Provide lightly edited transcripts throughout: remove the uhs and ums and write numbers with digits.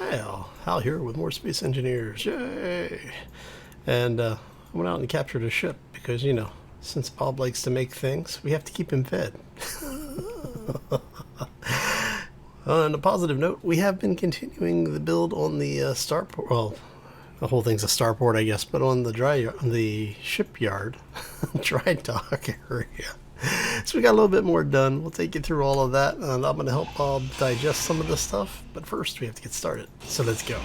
Hi, Hal here with more Space Engineers. Yay! And I went out and captured a ship because, you know, since Bob likes to make things, we have to keep him fed. On a positive note, we have been continuing the build on the starport. Well, the whole thing's a starport, I guess, but on the shipyard, dry dock area. So we got a little bit more done. We'll take you through all of that, and I'm going to help Bob digest some of this stuff. But first, we have to get started. So let's go.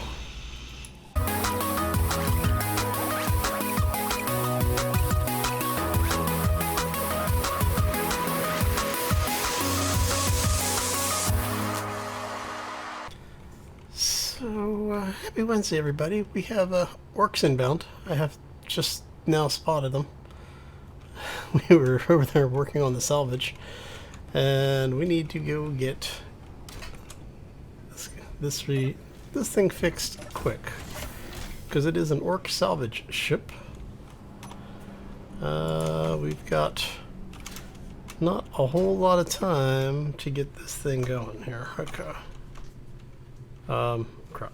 So, happy Wednesday, everybody. We have Orks inbound. I have just now spotted them. We were over there working on the salvage, and we need to go get this thing fixed quick, because it is an Ork salvage ship. We've got not a whole lot of time to get this thing going here. Okay. Crap.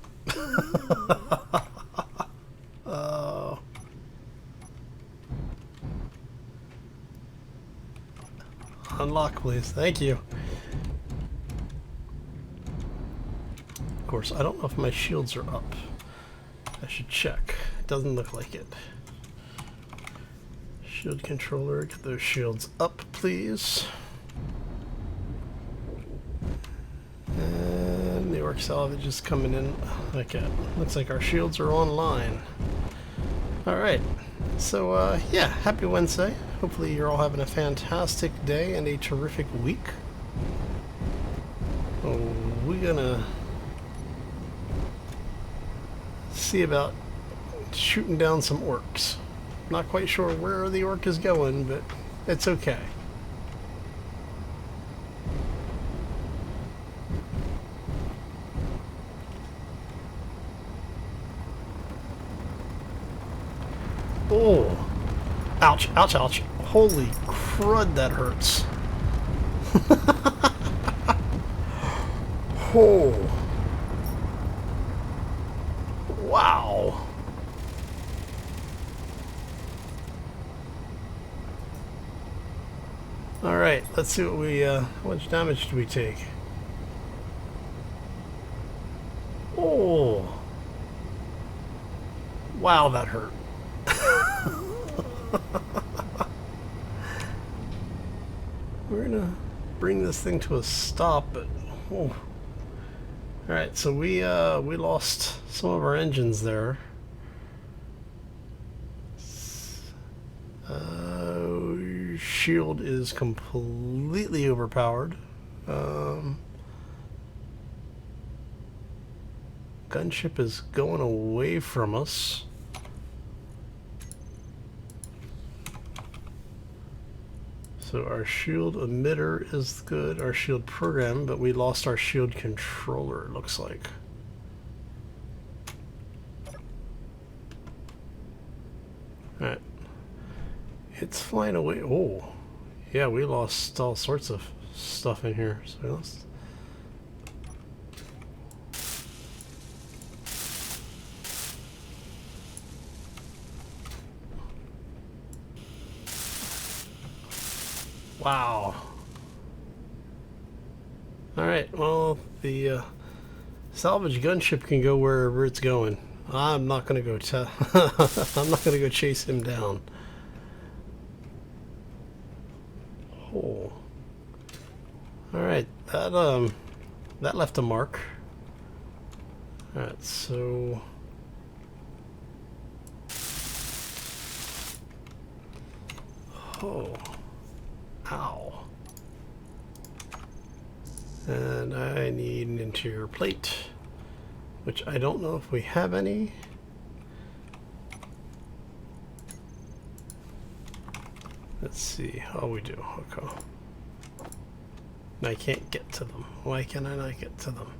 Unlock, please. Thank you. Of course, I don't know if my shields are up. I should check. It doesn't look like it. Shield controller, get those shields up, please. And the Ork salvage is coming in. Okay, looks like our shields are online. Alright, so yeah, happy Wednesday. Hopefully you're all having a fantastic day and a terrific week. Oh, we're gonna see about shooting down some orks. Not quite sure where the ork is going, but it's okay. Oh, ouch, ouch, ouch. Holy crud, that hurts. Oh. Wow. Alright, let's see what we, how much damage do we take? Oh. Wow, that hurt. We're gonna bring this thing to a stop, but oh. Alright, so we lost some of our engines there. Shield is completely overpowered. Gunship is going away from us. So our shield emitter is good, our shield program, but we lost our shield controller, it looks like. Alright. It's flying away. Oh, yeah, we lost all sorts of stuff in here. So let's... Wow. Alright, well, the salvage gunship can go wherever it's going. I'm not gonna go I'm not gonna go chase him down. Oh. Alright, that left a mark. Alright, so oh. Ow. And I need an interior plate, which I don't know if we have any. Let's see. Oh, we do. Okay. I can't get to them. Why can I not get to them?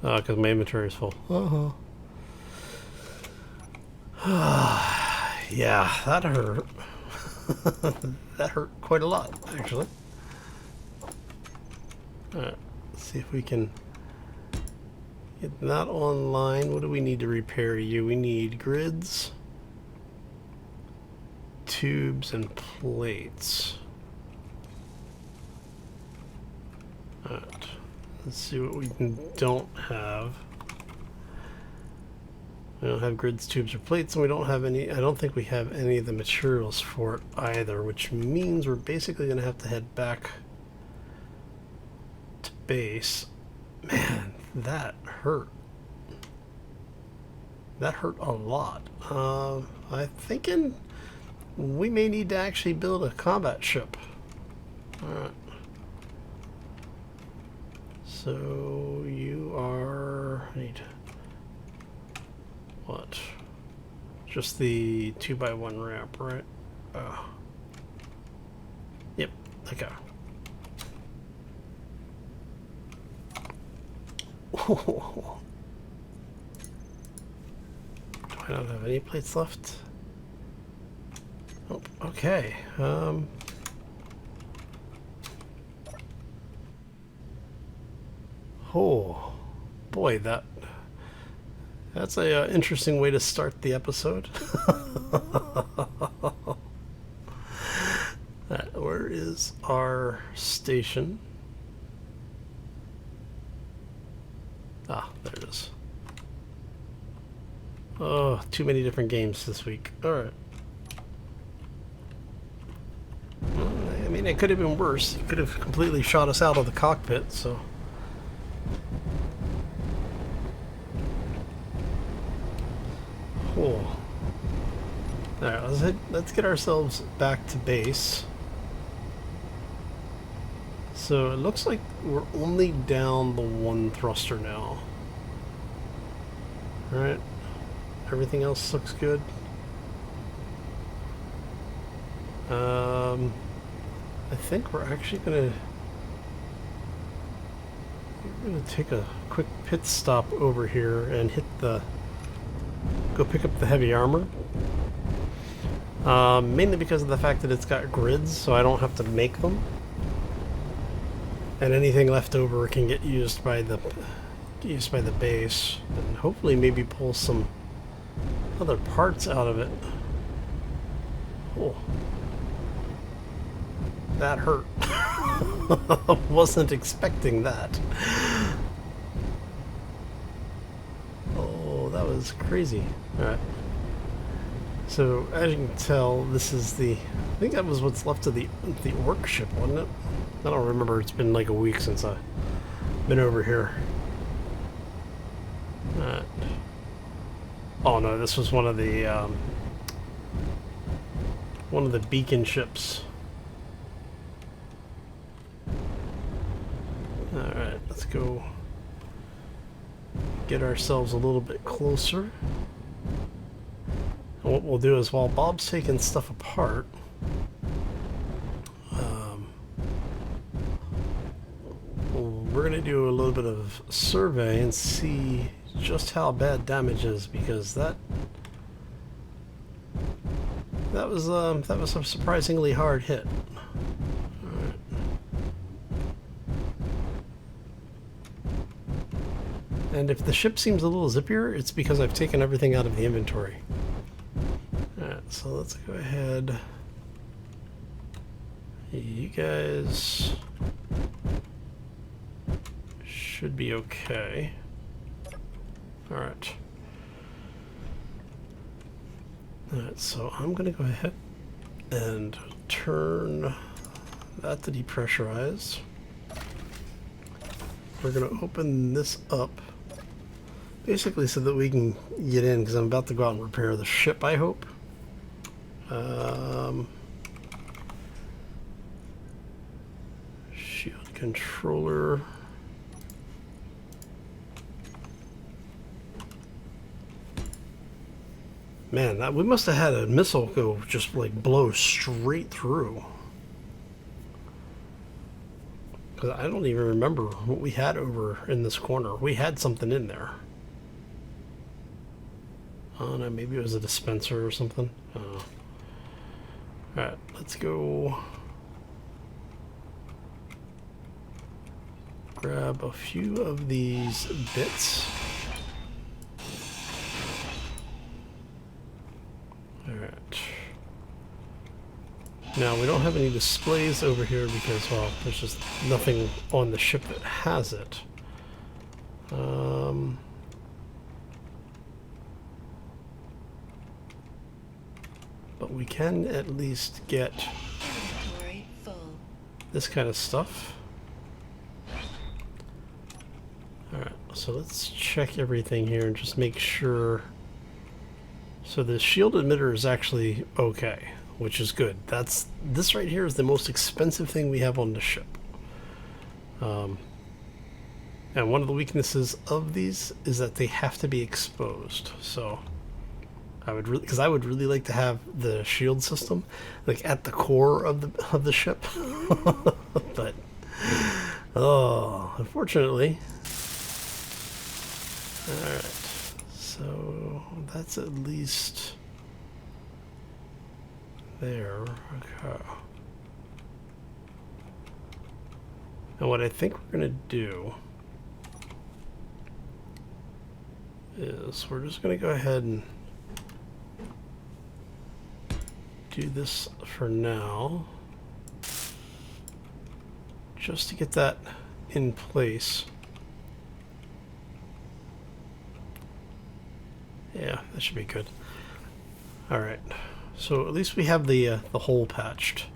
Oh, because my inventory is full. Yeah, that hurt. That hurt quite a lot, actually. Alright, let's see if we can get that online. What do we need to repair you? We need grids, tubes, and plates. Alright, let's see what we don't have. We don't have grids, tubes, or plates, and we don't have any. I don't think we have any of the materials for it either, which means we're basically going to have to head back to base. Man, that hurt. That hurt a lot. I'm thinking we may need to actually build a combat ship. Alright. So you are... What? Just the 2x1 ramp, right? Oh. Yep, okay. Oh. Do I not have any plates left? Oh, okay. Oh, boy, that's a interesting way to start the episode. Where is our station? Ah, there it is. Oh, too many different games this week. Alright. Well, I mean, it could have been worse. It could have completely shot us out of the cockpit, so... Cool. Alright, let's get ourselves back to base. So it looks like we're only down the one thruster now. Alright. Everything else looks good. I think we're actually gonna take a quick pit stop over here and go pick up the heavy armor. Mainly because of the fact that it's got grids, so I don't have to make them. And anything left over can get used by the base, and hopefully maybe pull some other parts out of it. Oh, that hurt. Wasn't expecting that. Oh, that was crazy. All right. So as you can tell, this is I think that was what's left of the Ork ship, wasn't it? I don't remember. It's been like a week since I've been over here. Oh no, this was one of the beacon ships. Alright, let's go get ourselves a little bit closer. And what we'll do is, while Bob's taking stuff apart, we're going to do a little bit of survey and see just how bad damage is, because that was a surprisingly hard hit. Alright. And if the ship seems a little zippier, it's because I've taken everything out of the inventory. Alright, so let's go ahead. You guys should be okay. Alright. Alright, so I'm going to go ahead and turn that to depressurize. We're going to open this up basically so that we can get in, because I'm about to go out and repair the ship, I hope. Shield controller. Man, we must have had a missile go just like blow straight through. Because I don't even remember what we had over in this corner. We had something in there. Oh no, maybe it was a dispenser or something. Alright, let's go. grab a few of these bits. Alright. Now, we don't have any displays over here because, well, there's just nothing on the ship that has it. But we can at least get this kind of stuff. Alright, so let's check everything here and just make sure. So the shield emitter is actually okay, which is good. This right here is the most expensive thing we have on the ship. And one of the weaknesses of these is that they have to be exposed. So I would really like to have the shield system like at the core of the ship. But unfortunately. Alright. So that's at least there. Okay. And what I think we're gonna do is we're just gonna go ahead and do this for now, just to get that in place. Yeah, that should be good. All right, so at least we have the hole patched.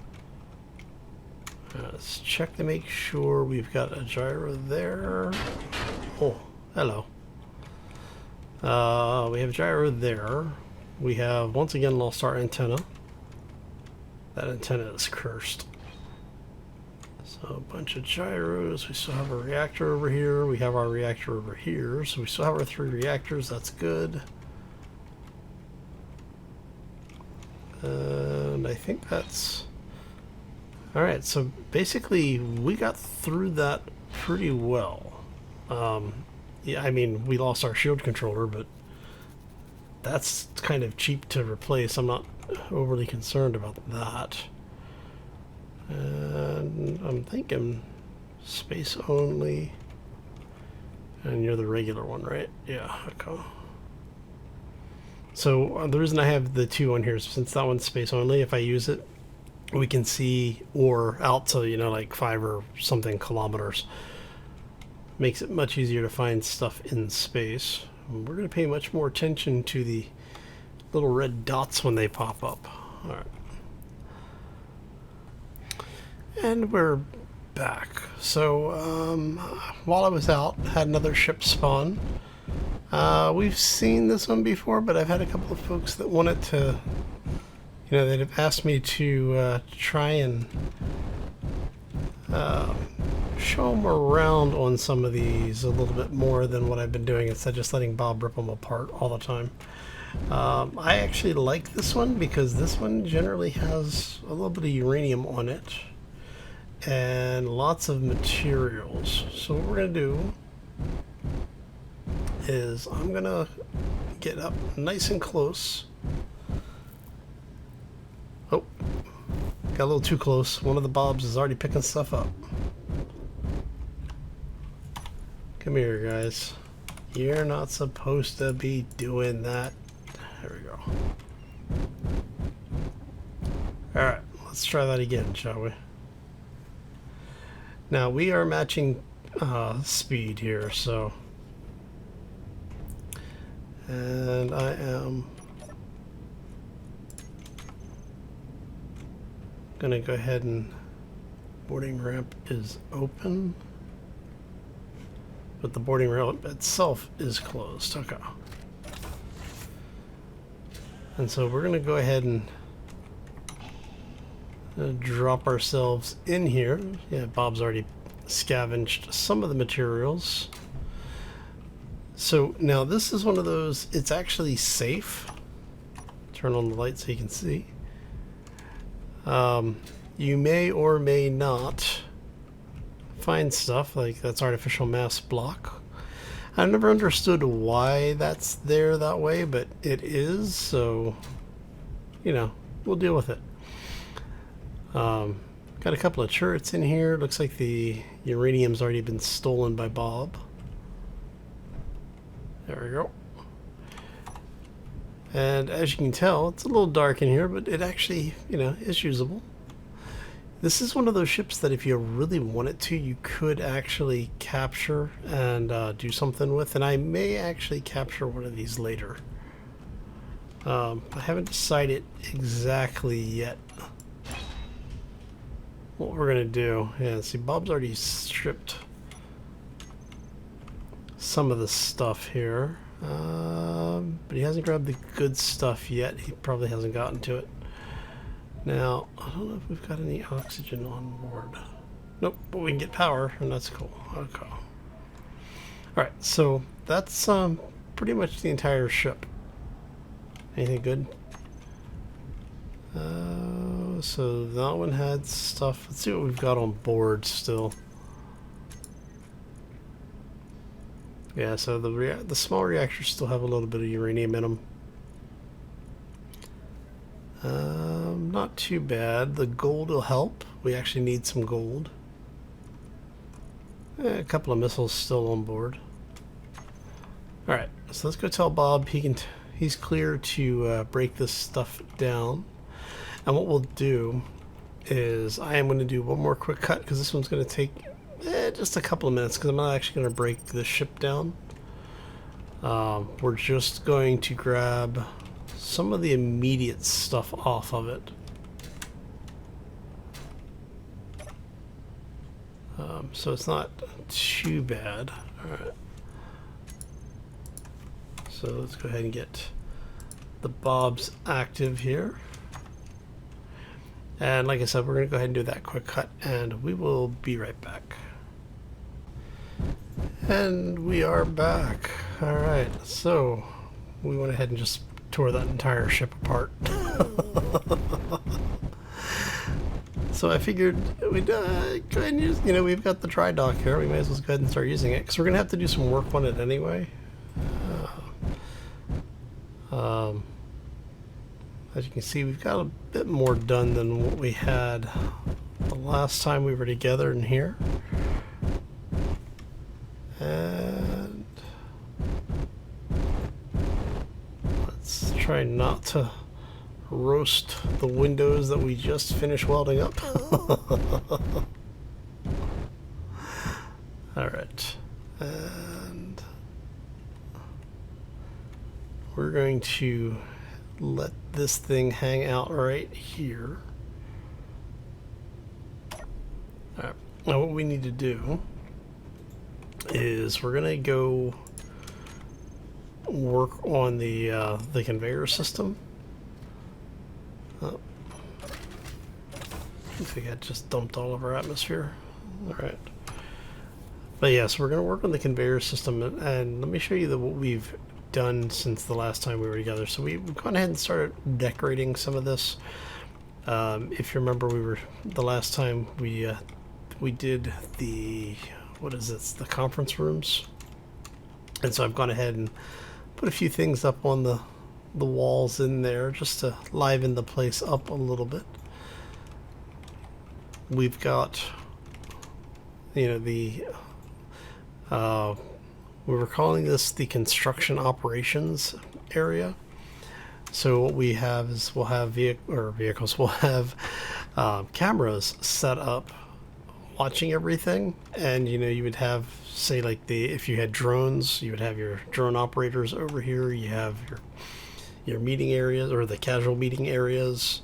Let's check to make sure we've got a gyro there. Oh, hello. We have a gyro there. We have once again lost our antenna. That antenna is cursed. So a bunch of gyros. We still have a reactor over here. We have our reactor over here. So we still have our 3 reactors. That's good. And I think that's... Alright, so basically we got through that pretty well. Yeah, I mean, we lost our shield controller, but that's kind of cheap to replace. I'm not overly concerned about that. And I'm thinking space only. And you're the regular one, right? Yeah, okay. So the reason I have the 2 on here is since that one's space only, if I use it, we can see ore out to, you know, like 5 or something kilometers. Makes it much easier to find stuff in space. And we're going to pay much more attention to the little red dots when they pop up. All right. And we're back. So while I was out, had another ship spawn. We've seen this one before, but I've had a couple of folks that wanted to, you know, they'd have asked me to try and show them around on some of these a little bit more than what I've been doing instead of just letting Bob rip them apart all the time. I actually like this one because this one generally has a little bit of uranium on it and lots of materials. So what we're going to do is I'm going to get up nice and close. Oh, got a little too close. One of the Bobs is already picking stuff up. Come here, guys. You're not supposed to be doing that. There we go. Alright, let's try that again, shall we? Now, we are matching speed here, so... And I am gonna go ahead and boarding ramp is open, but the boarding ramp itself is closed. Okay. And so we're gonna go ahead and drop ourselves in here. Yeah, Bob's already scavenged some of the materials. So now this is one of those, it's actually safe. Turn on the light so you can see. You may or may not find stuff like that's artificial mass block. I never understood why that's there that way, but it is, so you know, we'll deal with it. Got a couple of turrets in here. Looks like the uranium's already been stolen by Bob. There we go. And as you can tell, it's a little dark in here, but it actually, you know, is usable. This is one of those ships that if you really wanted to, you could actually capture and do something with. And I may actually capture one of these later. I haven't decided exactly yet what we're going to do. Yeah, see, Bob's already stripped some of the stuff here. But he hasn't grabbed the good stuff yet. He probably hasn't gotten to it. Now, I don't know if we've got any oxygen on board. Nope, but we can get power, and that's cool. Okay. Alright, so that's pretty much the entire ship. Anything good? So that one had stuff. Let's see what we've got on board still. Yeah, so the small reactors still have a little bit of uranium in them. Not too bad. The gold will help. We actually need some gold. A couple of missiles still on board. Alright, so let's go tell Bob he's clear to break this stuff down. And what we'll do is I am going to do one more quick cut because this one's going to take just a couple of minutes because I'm not actually going to break the ship down. We're just going to grab some of the immediate stuff off of it. So it's not too bad. Alright. So let's go ahead and get the Bobs active here. And like I said, we're going to go ahead and do that quick cut, and we will be right back. And we are back. Alright, so we went ahead and just tore that entire ship apart. So I figured we'd go ahead and use, you know, we've got the dry dock here, we may as well go ahead and start using it, because we're going to have to do some work on it anyway. As you can see, we've got a bit more done than what we had the last time we were together in here. And let's try not to roast the windows that we just finished welding up. Alright. And we're going to let this thing hang out right here. Alright. Now what we need to do is we're gonna go work on the conveyor system. Oh. I think I just dumped all of our atmosphere. Alright. But yeah, so we're gonna work on the conveyor system, and let me show you what we've done since the last time we were together. So we've gone ahead and started decorating some of this. If you remember, the last time we did the, what is this, the conference rooms, and so I've gone ahead and put a few things up on the walls in there just to liven the place up a little bit. We've got, you know, we were calling this the construction operations area. So what we have is we'll have vehicles. We'll have cameras set up watching everything, and you know, you would have, say, like if you had drones, you would have your drone operators over here. You have your meeting areas, or the casual meeting areas,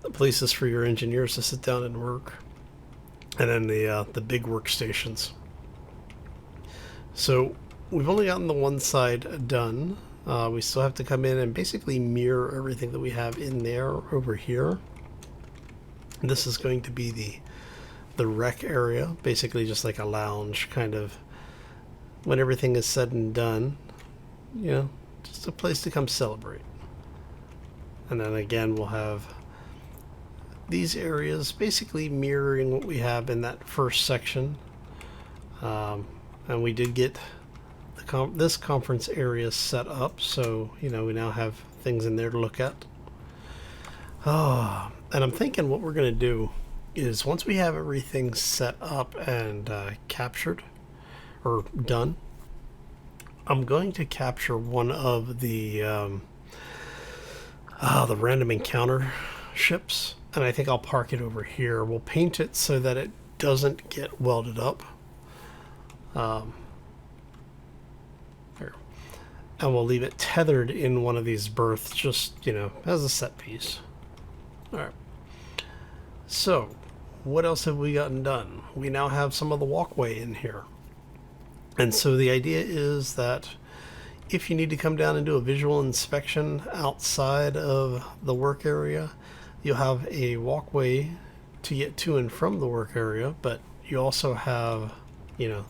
the places for your engineers to sit down and work, and then the big workstations. So we've only gotten the one side done. We still have to come in and basically mirror everything that we have in there over here. This is going to be the rec area, basically just like a lounge kind of, when everything is said and done, you know, just a place to come celebrate. And then again, we'll have these areas basically mirroring what we have in that first section. And we did get this conference area set up, so you know, we now have things in there to look at. And I'm thinking what we're going to do is once we have everything set up and captured or done, I'm going to capture one of the random encounter ships, and I think I'll park it over here. We'll paint it so that it doesn't get welded up. Here. And we'll leave it tethered in one of these berths, just, you know, as a set piece. Alright. So, what else have we gotten done? We now have some of the walkway in here. And so the idea is that if you need to come down and do a visual inspection outside of the work area, you'll have a walkway to get to and from the work area, but you also have, you know,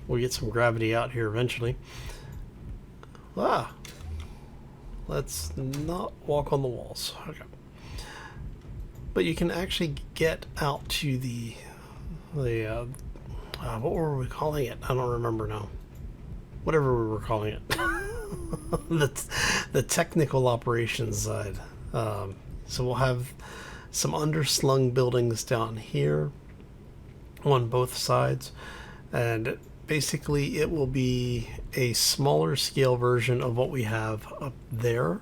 we'll get some gravity out here eventually. Let's not walk on the walls. Okay. But you can actually get out to the what were we calling it? I don't remember now. Whatever we were calling it. the technical operations side. So we'll have some underslung buildings down here on both sides, and basically it will be a smaller scale version of what we have up there.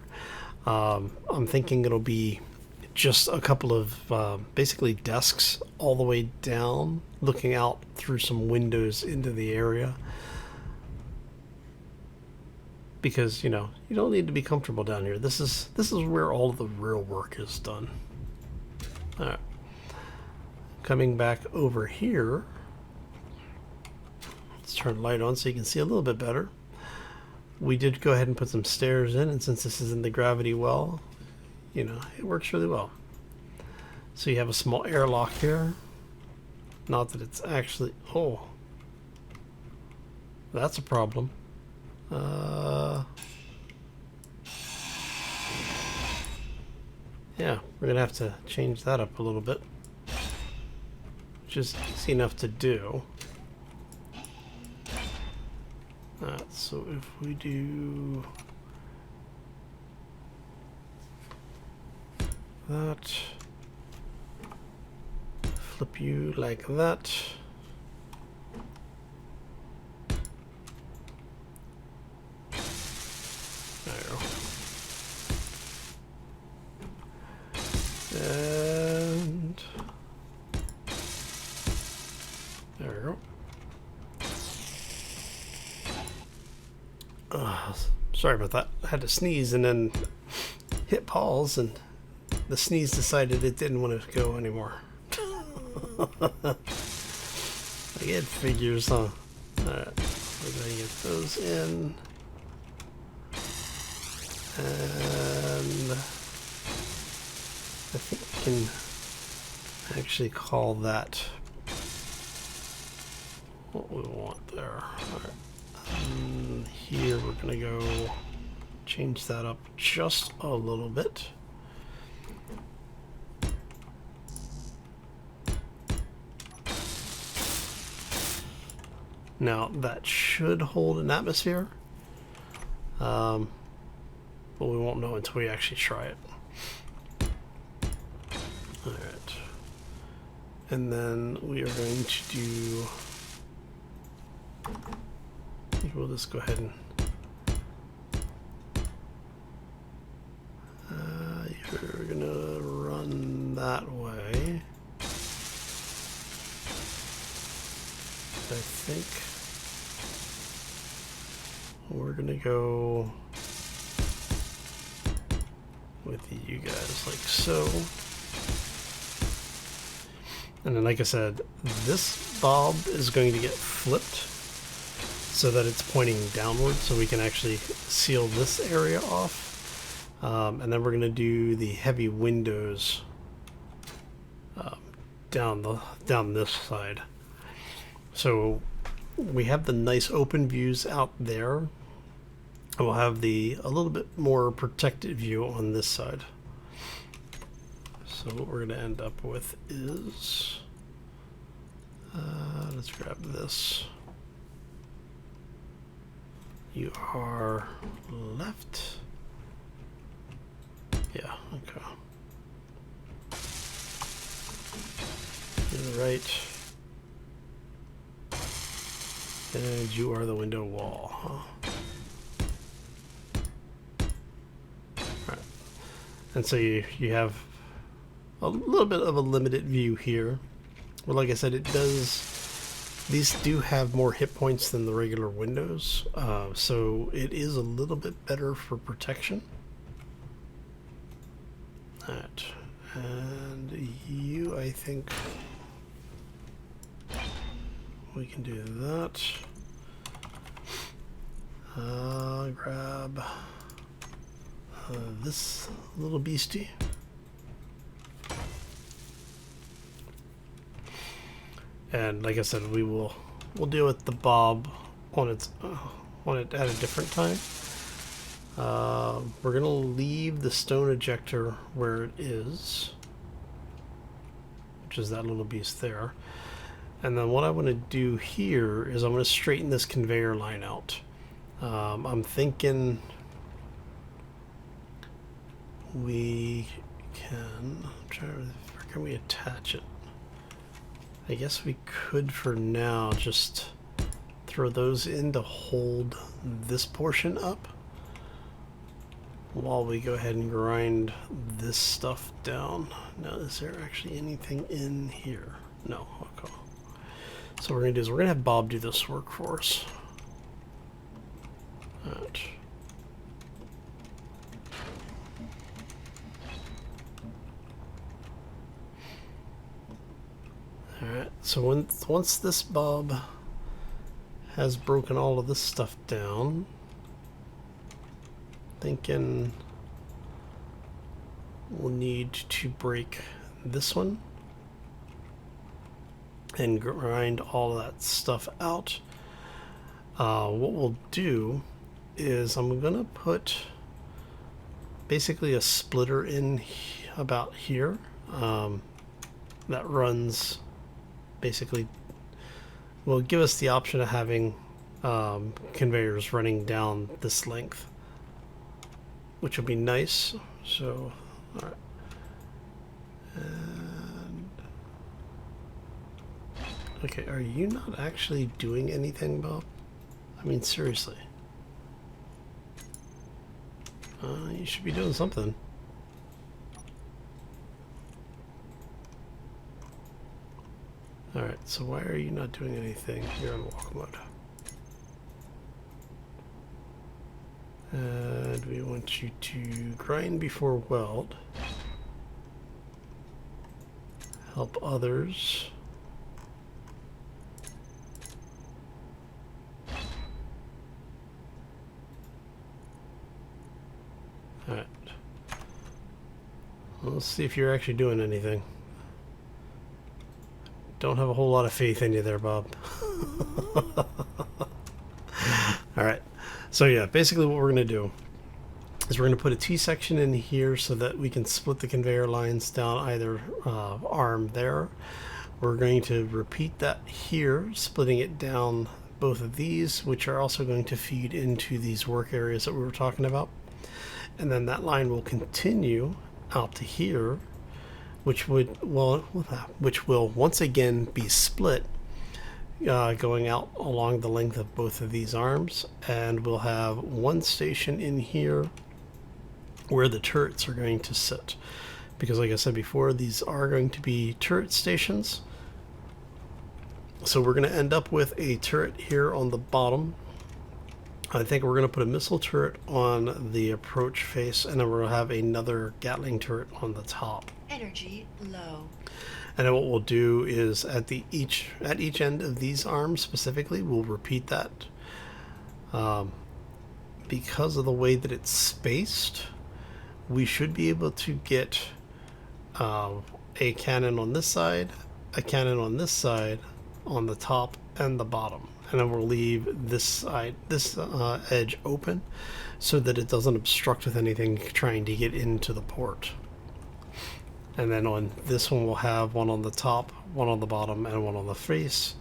I'm thinking it'll be just a couple of basically desks all the way down, looking out through some windows into the area. Because, you know, you don't need to be comfortable down here. This is where all the real work is done. Alright. Coming back over here. Let's turn the light on so you can see a little bit better. We did go ahead and put some stairs in, and since this is in the gravity well, you know, it works really well. So you have a small airlock here. Not that it's actually... Oh. That's a problem. Yeah, we're gonna have to change that up a little bit. Just easy enough to do. So if we do that, flip you like that. And there we go. Sorry about that. I had to sneeze and then hit pause, and the sneeze decided it didn't want to go anymore. I get figures, huh? Alright, we're going to get those in. And I think we can actually call that what we want there. Alright. Here we're going to go change that up just a little bit. Now that should hold an atmosphere, but we won't know until we actually try it. Alright, and then we are going to do, we'll just go ahead and you're gonna run that way. I think we're gonna go with you guys like so. And then, like I said, this bob is going to get flipped so that it's pointing downward, so we can actually seal this area off. And then we're going to do the heavy windows down this side. So we have the nice open views out there, and we'll have a little bit more protected view on this side. So what we're going to end up with is, let's grab this. You are left. Yeah, okay. the right. And you are the window wall, huh? Alright. And so you have a little bit of a limited view here. Well, like I said, these do have more hit points than the regular windows, so it is a little bit better for protection. That. And you, I think we can do that. Grab this little beastie. And like I said, we'll deal with the bob on it at a different time. We're gonna leave the stone ejector where it is, which is that little beast there. And then what I want to do here is I'm going to straighten this conveyor line out. I'm thinking we can, where can we attach it? I guess we could for now just throw those in to hold this portion up while we go ahead and grind this stuff down. Now, is there actually anything in here? No. Okay. So what we're going to do is we're going to have Bob do this work for us. Right. Alright, so once this Bob has broken all of this stuff down, thinking we'll need to break this one and grind all of that stuff out. What we'll do is I'm gonna put basically a splitter in about here that runs basically will give us the option of having conveyors running down this length, which will be nice. So, all right. And okay, are you not actually doing anything, Bob? I mean, seriously. You should be doing something. Alright, so why are you not doing anything here on walk mode? And we want you to grind before weld. Help others. Alright. Well, let's see if you're actually doing anything. Don't have a whole lot of faith in you there, Bob. Alright. So yeah, basically what we're going to do is we're going to put a T-section in here so that we can split the conveyor lines down either arm there. We're going to repeat that here, splitting it down both of these, which are also going to feed into these work areas that we were talking about. And then that line will continue out to here, which will once again be split, going out along the length of both of these arms, and we'll have one station in here where the turrets are going to sit, because like I said before, these are going to be turret stations. So we're going to end up with a turret here on the bottom. I think we're going to put a missile turret on the approach face, and then we'll have another Gatling turret on the top. Energy low. And then what we'll do is at each end of these arms specifically, we'll repeat that. Because of the way that it's spaced, we should be able to get a cannon on this side, a cannon on this side, on the top and the bottom. And then we'll leave this side, this edge open so that it doesn't obstruct with anything trying to get into the port. And then on this one we'll have one on the top, one on the bottom, and one on the face.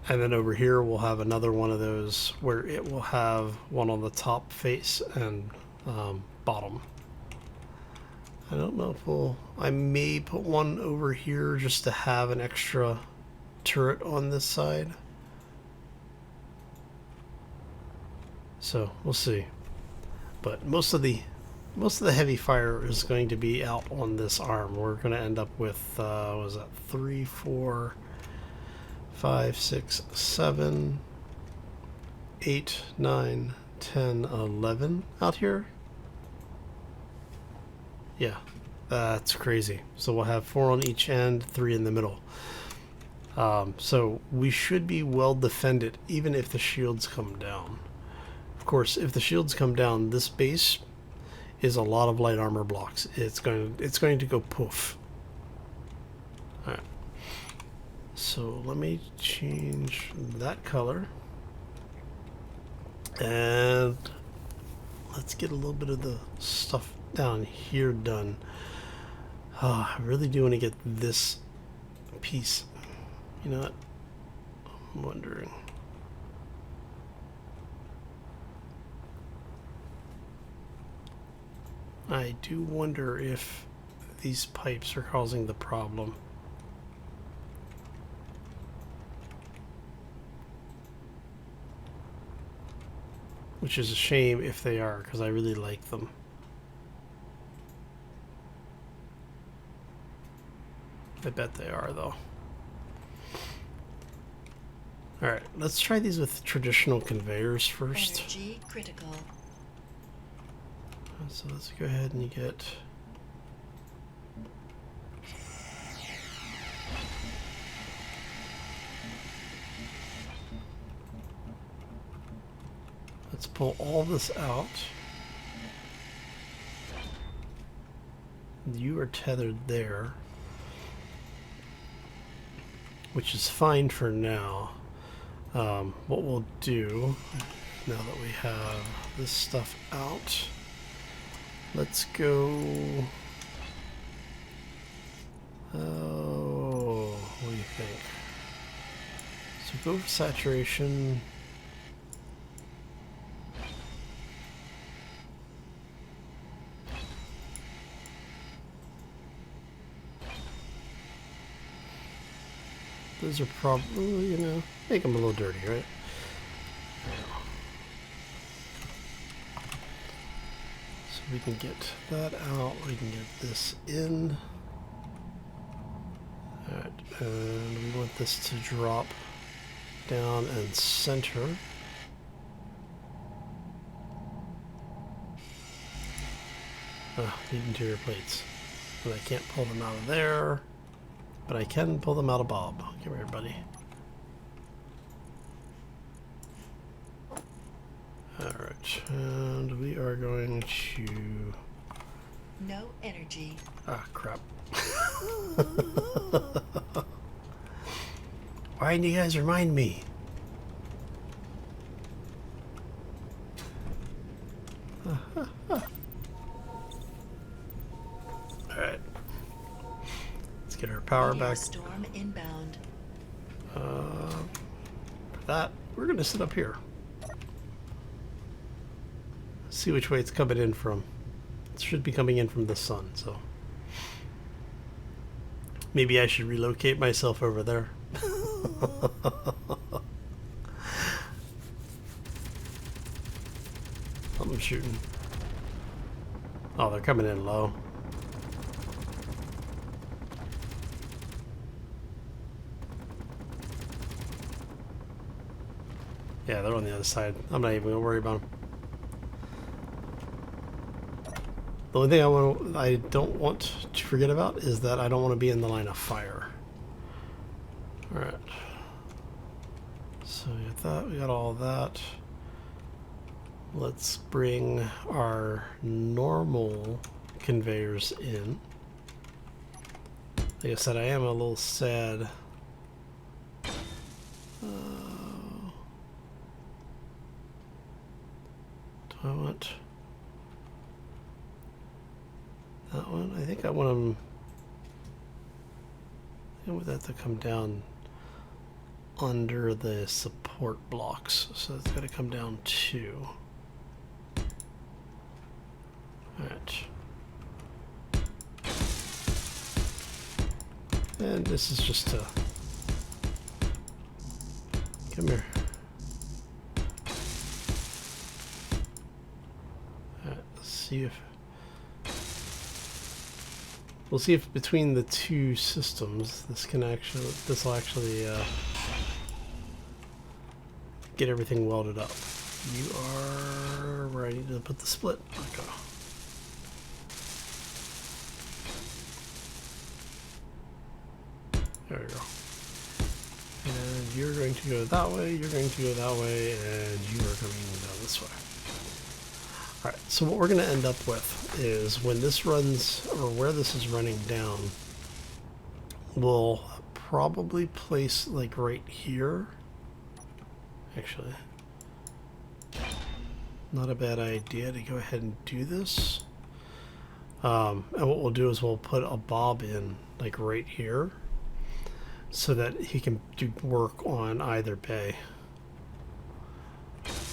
And then over here we'll have another one of those where it will have one on the top face and bottom. I don't know if I may put one over here just to have an extra turret on this side. So we'll see. But most of the heavy fire is going to be out on this arm. We're going to end up with what was that, 3, 4, 5, 6, 7, 8, 9, 10, 11 out here. Yeah, that's crazy. So we'll have 4 on each end, 3 in the middle. So we should be well defended even if the shields come down. Of course, if the shields come down, this base is a lot of light armor blocks. It's going to go poof. All right. So let me change that color, and let's get a little bit of the stuff down here done. I really do want to get this piece. You know what? I'm wondering. I do wonder if these pipes are causing the problem. Which is a shame if they are, because I really like them. I bet they are, though. Alright, let's try these with traditional conveyors first. Energy critical. So let's go ahead and get... Let's pull all this out. You are tethered there, which is fine for now. What we'll do, now that we have this stuff out, let's go... Oh, what do you think? So go for saturation. Those are probably, you know, make them a little dirty, right? So we can get that out, we can get this in. Alright, and we want this to drop down and center. Need interior plates. And I can't pull them out of there. But I can pull them out of Bob. Come here, buddy. Alright, and we are going to... No energy. Ah, crap. Why didn't you guys remind me? Alright. Get our power back. Storm inbound. For that, we're going to sit up here. See which way it's coming in from. It should be coming in from the sun, so maybe I should relocate myself over there. Something's shooting. Oh, they're coming in low. Yeah, they're on the other side. I'm not even gonna worry about them. The only thing I don't want to forget about is that I don't want to be in the line of fire. All right. So we got that. We got all that. Let's bring our normal conveyors in. Like I said, I am a little sad. I want that one. I think I want them. I want that to come down under the support blocks, so it's got to come down 2. All right. And this is just to... Come here. Alright, let's see if... We'll see if between the two systems this will actually get everything welded up. You are where I need to put the split. Okay. There we go. And you're going to go that way, you're going to go that way, and you are coming down this way. Alright, so what we're going to end up with is when this runs, or where this is running down, we'll probably place like right here. Actually, not a bad idea to go ahead and do this. And what we'll do is we'll put a bob in like right here so that he can do work on either bay.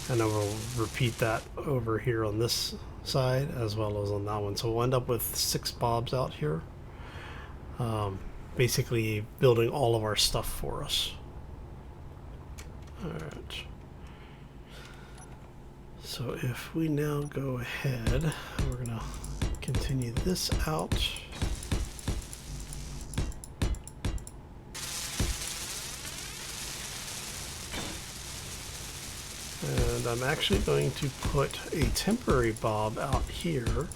And then we'll repeat that over here on this side as well as on that one. So we'll end up with 6 bobs out here. Basically building all of our stuff for us. Alright. So if we now go ahead, we're going to continue this out. And I'm actually going to put a temporary bob out here.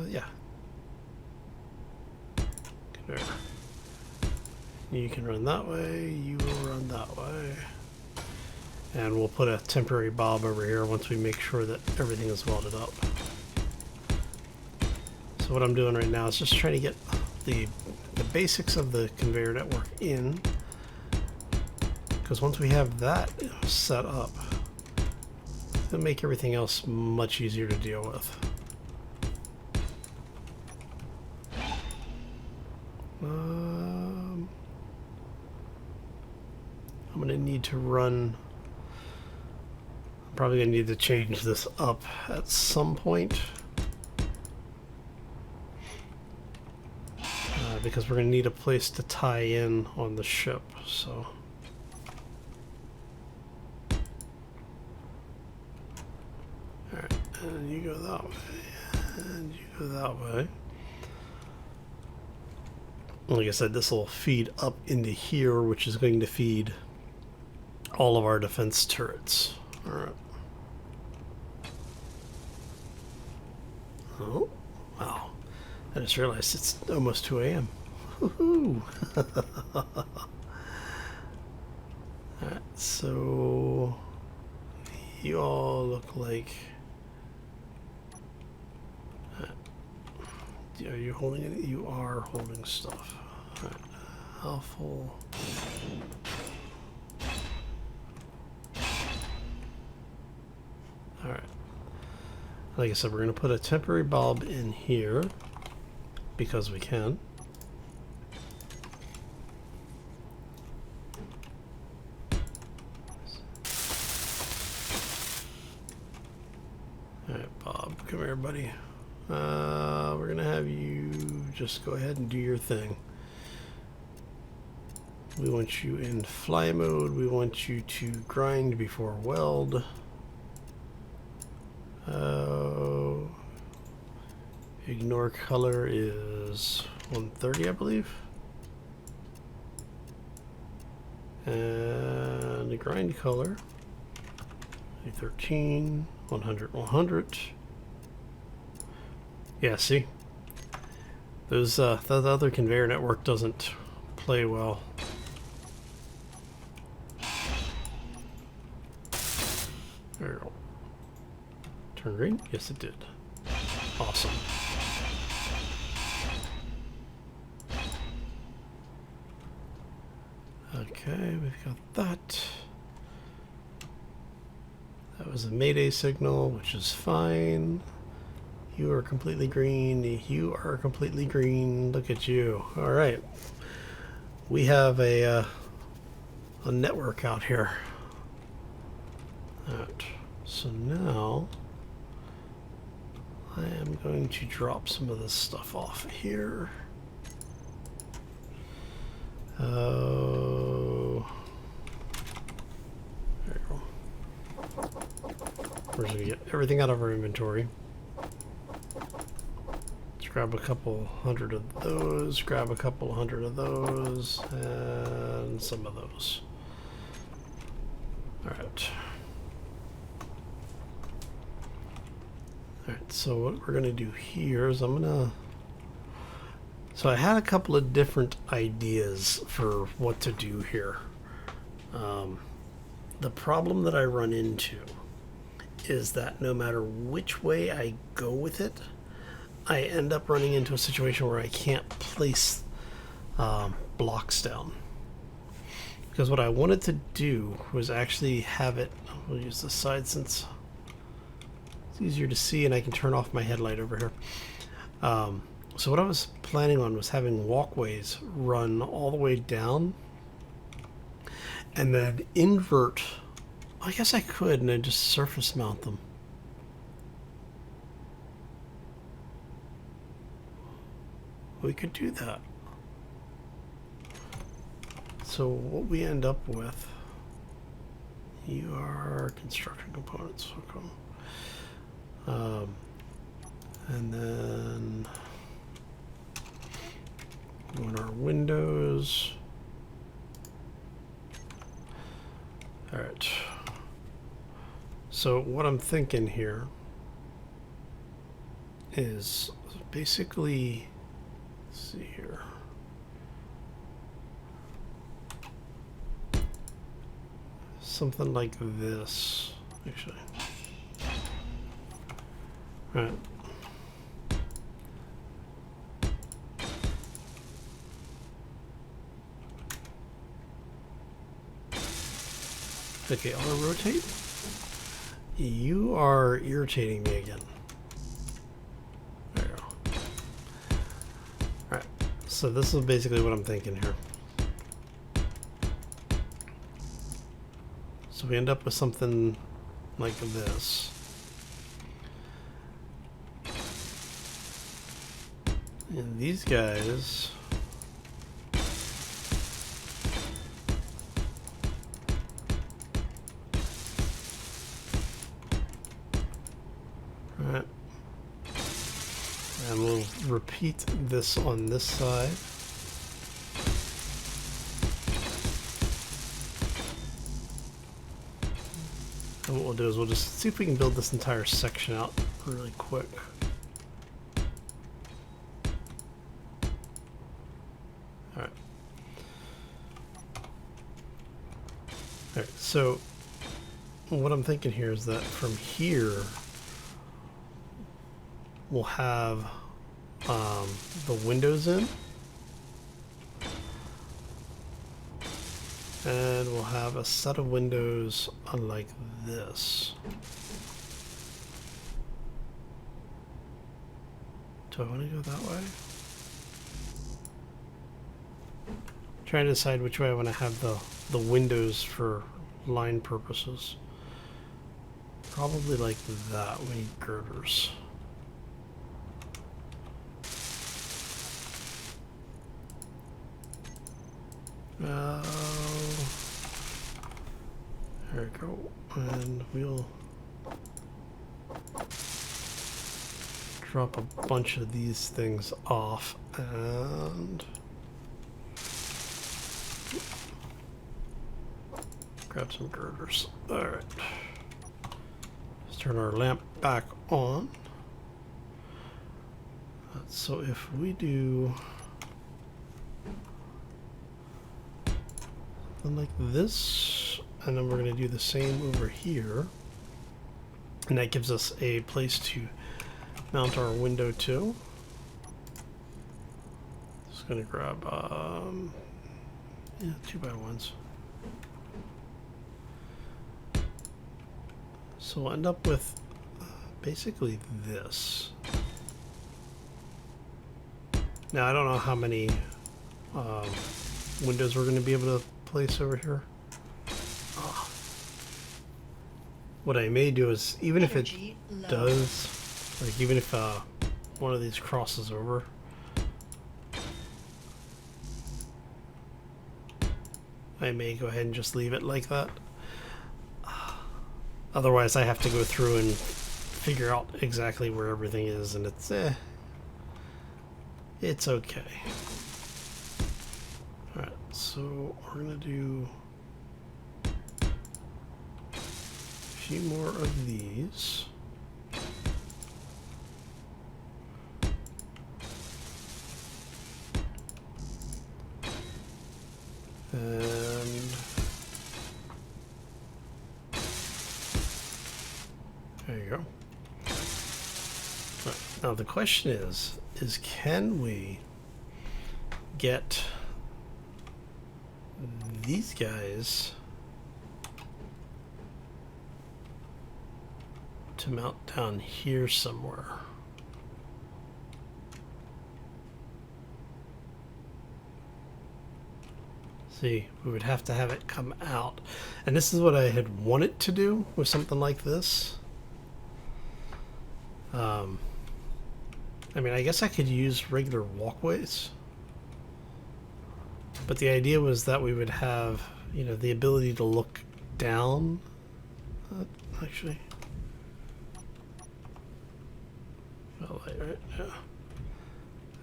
Yeah. There. You can run that way, you will run that way. And we'll put a temporary bob over here once we make sure that everything is welded up. So what I'm doing right now is just trying to get the basics of the conveyor network in, because once we have that set up, it'll make everything else much easier to deal with. I'm gonna need to run, I'm probably gonna need to change this up at some point. Because we're going to need a place to tie in on the ship, so. Alright, and you go that way, and you go that way. Like I said, this will feed up into here, which is going to feed all of our defense turrets. Alright. Oh, wow. I just realized it's almost 2 a.m. Woohoo! Alright, so you all look like... Are you holding it? You are holding stuff. Alright, how full? Alright. Like I said, we're going to put a temporary bulb in here because we can. Alright, Bob, come here, buddy. We're going to have you just go ahead and do your thing. We want you in fly mode. We want you to grind before weld. Ignore color is 130, I believe. And the grind color, 13, 100, 100. Yeah, see? Those, the other conveyor network doesn't play well. There we go. Turn green? Yes, it did. Awesome. Okay, we've got that. That was a mayday signal, which is fine. You are completely green. You are completely green. Look at you. All right. We have a network out here. All right. So now I am going to drop some of this stuff off here. Oh, there you go. We're just gonna get everything out of our inventory. Let's grab a couple hundred of those, grab a couple hundred of those, and some of those. Alright. Alright, so what we're going to do here is I'm going to... So I had a couple of different ideas for what to do here. The problem that I run into is that no matter which way I go with it, I end up running into a situation where I can't place blocks down. Because what I wanted to do was actually have it... We'll use this side since it's easier to see and I can turn off my headlight over here. So what I was planning on was having walkways run all the way down and then invert. I guess I could and then just surface mount them. We could do that. So what we end up with, you are construction components. Okay. And then on our windows. All right. So what I'm thinking here is basically, let's see here. Something like this, actually. All right. Okay, auto rotate. You are irritating me again. There you go. Alright, so this is basically what I'm thinking here. So we end up with something like this. And these guys... Alright. And we'll repeat this on this side. And what we'll do is we'll just see if we can build this entire section out really quick. Alright. Alright, so what I'm thinking here is that from here we'll have the windows in, and we'll have a set of windows like this. Do I want to go that way? Trying to decide which way I want to have the windows for line purposes. Probably like that. We need girders. There we go, and we'll drop a bunch of these things off and grab some girders. Alright, let's turn our lamp back on. So if we do something like this, and then we're going to do the same over here, and that gives us a place to mount our window to. Just going to grab 2x1s. So we'll end up with basically this. Now I don't know how many windows we're going to be able to place over here. What I may do is, even if it does Like even if one of these crosses over, I may go ahead and just leave it like that. Otherwise I have to go through and figure out exactly where everything is, and it's okay. Alright, so we're gonna do a few more of these. And there you go. Right. Now the question is can we get these guys to mount down here somewhere? See, we would have to have it come out. And this is what I had wanted to do with something like this. I mean, I guess I could use regular walkways. But the idea was that we would have, you know, the ability to look down. Actually. Well, right? Yeah.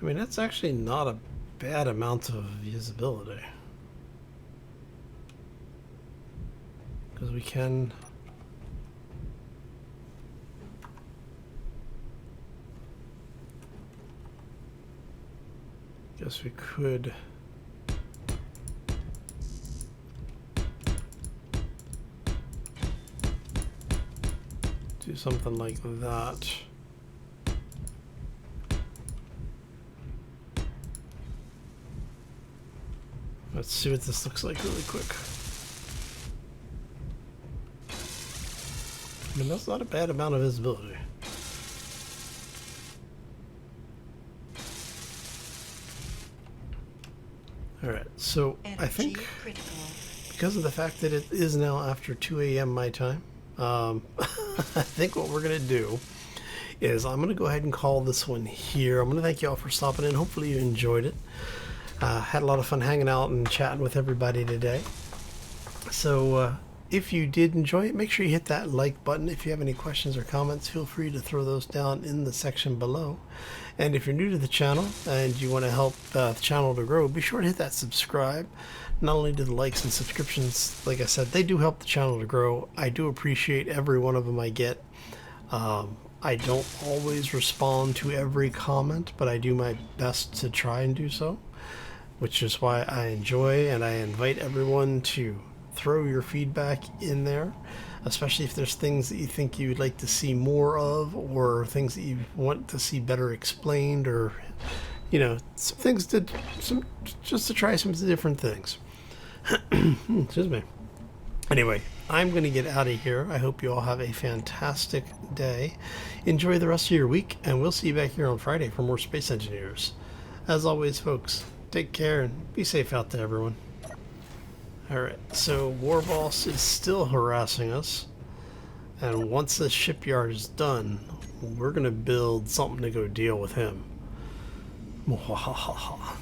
I mean, that's actually not a bad amount of visibility. Because we can... Guess we could... do something like that. Let's see what this looks like really quick. I mean, that's not a bad amount of visibility. Alright, so I think because of the fact that it is now after 2 a.m. my time, I think what we're going to do is I'm going to go ahead and call this one here. I'm going to thank you all for stopping in. Hopefully you enjoyed it. Had a lot of fun hanging out and chatting with everybody today. So if you did enjoy it, make sure you hit that like button. If you have any questions or comments, feel free to throw those down in the section below. And if you're new to the channel and you want to help the channel to grow, be sure to hit that subscribe. Not only do the likes and subscriptions, like I said, they do help the channel to grow. I do appreciate every one of them I get. I don't always respond to every comment, but I do my best to try and do so, which is why I enjoy and I invite everyone to throw your feedback in there, especially if there's things that you think you would like to see more of, or things that you want to see better explained, or you know, some things just to try some different things. Excuse me. Anyway, I'm going to get out of here. I hope you all have a fantastic day. Enjoy the rest of your week, and we'll see you back here on Friday for more Space Engineers. As always, folks, take care and be safe out there, everyone. Alright, so Warboss is still harassing us, and once this shipyard is done, we're going to build something to go deal with him. Mwahaha.